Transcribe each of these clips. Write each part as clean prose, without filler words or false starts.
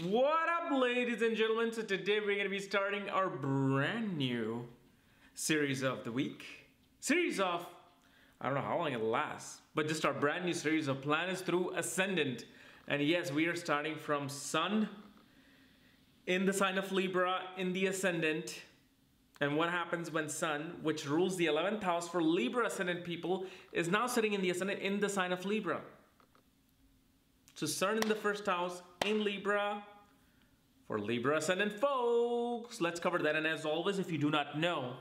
What up, ladies and gentlemen? So today we're going to be starting our brand new series of the week. Series of, I don't know how long it'll last, but just our brand new series of planets through ascendant. And yes, we are starting from Sun in the sign of Libra in the ascendant. And what happens when Sun, which rules the 11th house for Libra ascendant people, is now sitting in the ascendant in the sign of Libra. So Sun in the first house in Libra for Libra ascendant folks. Let's cover that. And as always, if you do not know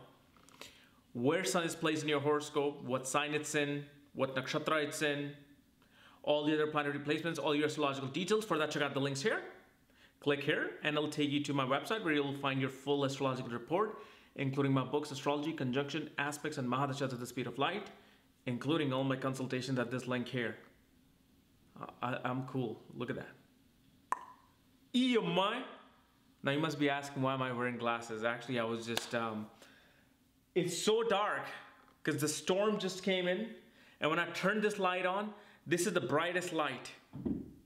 where Sun is placed in your horoscope, what sign it's in, what nakshatra it's in, all the other planetary placements, all your astrological details, for that check out the links here. Click here and it'll take you to my website where you'll find your full astrological report, including my books, Astrology, Conjunction, Aspects, and Mahadashas at the Speed of Light, including all my consultations at this link here. I'm cool. Look at that. EMI. Now you must be asking, why am I wearing glasses? Actually, I was just, it's so dark because the storm just came in. And when I turned this light on, this is the brightest light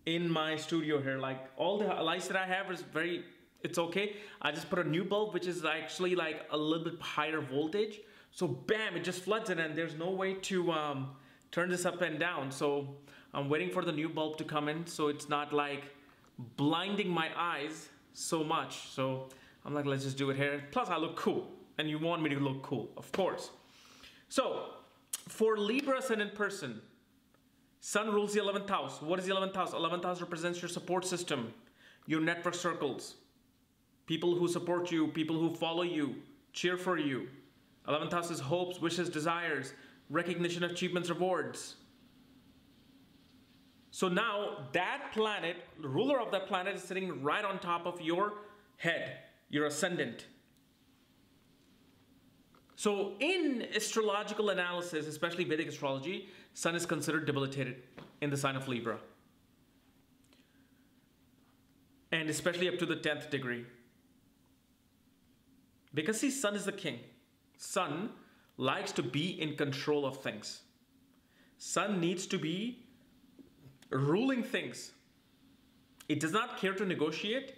in my studio here. Like all the lights that I have is it's okay. I just put a new bulb, which is actually like a little bit higher voltage. So bam, it just floods it and there's no way to turn this up and down. So I'm waiting for the new bulb to come in so it's not like blinding my eyes so much. So I'm like, let's just do it here. Plus I look cool and you want me to look cool, of course. So for Libra ascendant person, Sun rules the 11th house. What is the 11th house? 11th house represents your support system, your network circles, people who support you, people who follow you, cheer for you. 11th house is hopes, wishes, desires, recognition, achievements, rewards. So now that planet, the ruler of that planet, is sitting right on top of your head, your ascendant. So in astrological analysis, especially Vedic astrology, Sun is considered debilitated in the sign of Libra. And especially up to the 10th degree. Because see, Sun is the king. Sun likes to be in control of things. Sun needs to be ruling things. It does not care to negotiate.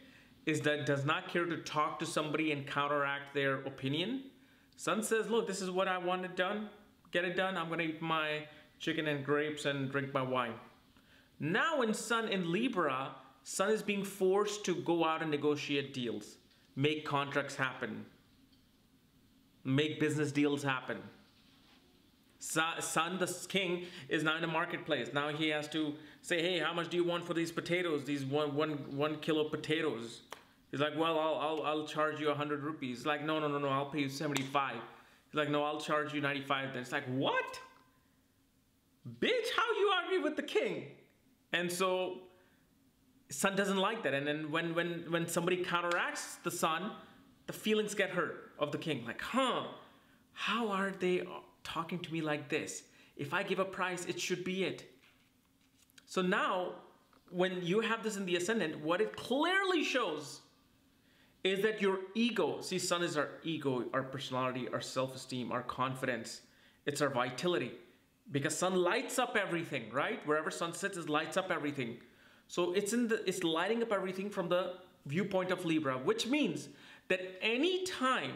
It does not care to talk to somebody and counteract their opinion. Sun says, look, this is what I want it done. Get it done. I'm going to eat my chicken and grapes and drink my wine. Now in Sun in Libra, Sun is being forced to go out and negotiate deals, make contracts happen, make business deals happen. Sun, the king, is now in the marketplace. Now he has to say, hey, how much do you want for these potatoes, these one kilo potatoes? He's like, well, I'll charge you 100 rupees. He's like, no, I'll pay you 75. He's like, no, I'll charge you 95 then. It's like, what? Bitch, how you argue with the king? And so Sun doesn't like that. And then when somebody counteracts the Sun, the feelings get hurt of the king. Like, how are they talking to me like this? If I give a price, it should be it. So now, when you have this in the ascendant, what it clearly shows is that your ego, see, Sun is our ego, our personality, our self-esteem, our confidence. It's our vitality. Because Sun lights up everything, right? Wherever Sun sits, it lights up everything. So it's lighting up everything from the viewpoint of Libra, which means that any time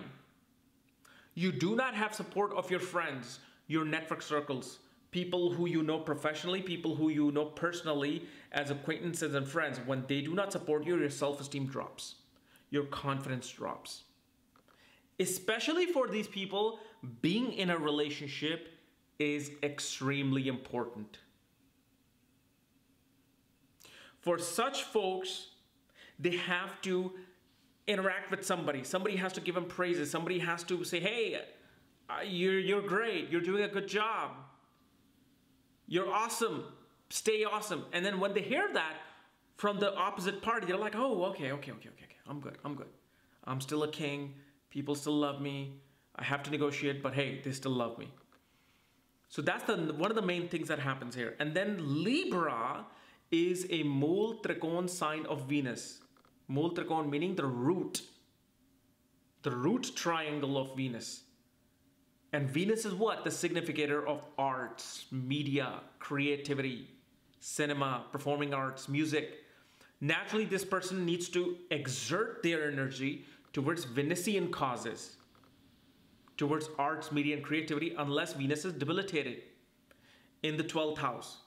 you do not have support of your friends, your network circles, people who you know professionally, people who you know personally as acquaintances and friends, when they do not support you, your self-esteem drops. Your confidence drops. Especially for these people, being in a relationship is extremely important. For such folks, they have to interact with somebody. Somebody has to give them praises. Somebody has to say, hey, you're great. You're doing a good job. You're awesome. Stay awesome. And then when they hear that from the opposite party, they're like, oh, okay. I'm good. I'm still a king. People still love me. I have to negotiate, but hey, they still love me. So that's one of the main things that happens here. And then Libra is a Mool Trikon sign of Venus. Mool Trikon meaning the root triangle of Venus. And Venus is what? The significator of arts, media, creativity, cinema, performing arts, music. Naturally, this person needs to exert their energy towards Venusian causes, towards arts, media, and creativity, unless Venus is debilitated in the 12th house.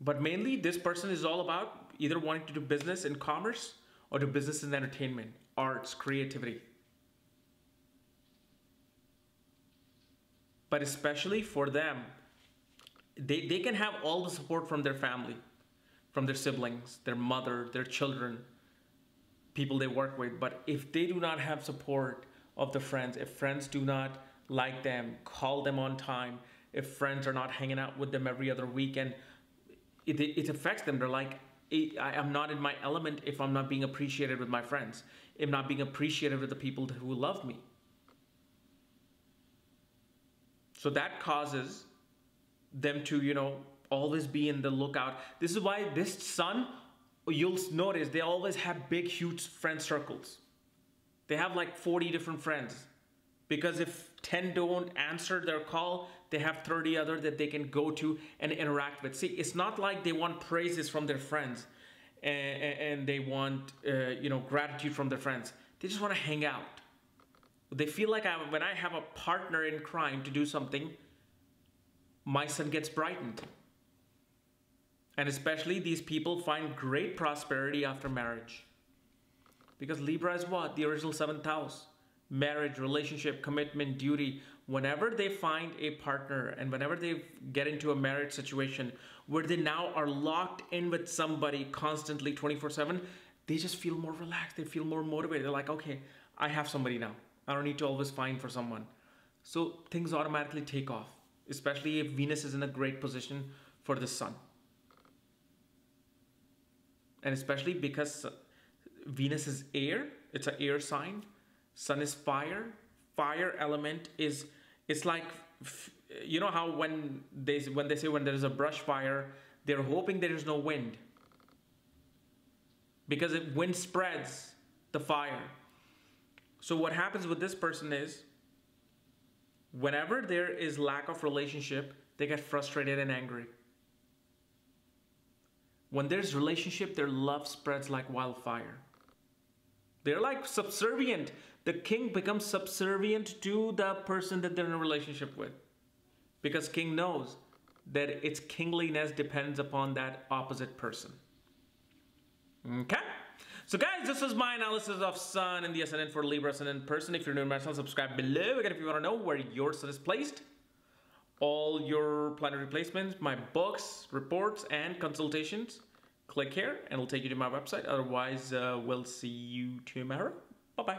But mainly, this person is all about either wanting to do business and commerce or do business and entertainment, arts, creativity. But especially for them, they can have all the support from their family, from their siblings, their mother, their children, people they work with. But if they do not have support of the friends, if friends do not like them, call them on time, if friends are not hanging out with them every other weekend, it affects them. They're like, I'm not in my element if I'm not being appreciated with my friends. I'm not being appreciated with the people who love me. So that causes them to, always be in the lookout. This is why this sun, you'll notice they always have big, huge friend circles. They have like 40 different friends. Because if 10 don't answer their call, they have 30 other that they can go to and interact with. See, it's not like they want praises from their friends and they want, gratitude from their friends. They just want to hang out. They feel like when I have a partner in crime to do something, my sun gets brightened. And especially these people find great prosperity after marriage. Because Libra is what? The original 7th house. Marriage, relationship, commitment, duty. Whenever they find a partner and whenever they get into a marriage situation where they now are locked in with somebody constantly 24/7, they just feel more relaxed. They feel more motivated. They're like, okay, I have somebody now. I don't need to always find for someone. So things automatically take off, especially if Venus is in a great position for the sun. And especially because Venus is air, it's an air sign. Sun is fire. Fire element is, it's like, how when they say when there is a brush fire, they're hoping there is no wind. Because if wind spreads the fire. So what happens with this person is, whenever there is lack of relationship, they get frustrated and angry. When there's relationship, their love spreads like wildfire. They're like subservient. The king becomes subservient to the person that they're in a relationship with. Because king knows that its kingliness depends upon that opposite person. Okay? So guys, this is my analysis of sun and the ascendant for Libra ascendant person. If you're new to my channel, subscribe below. Again, if you want to know where your sun is placed, all your planetary placements, my books, reports, and consultations, click here and it'll take you to my website. Otherwise, we'll see you tomorrow. Bye-bye.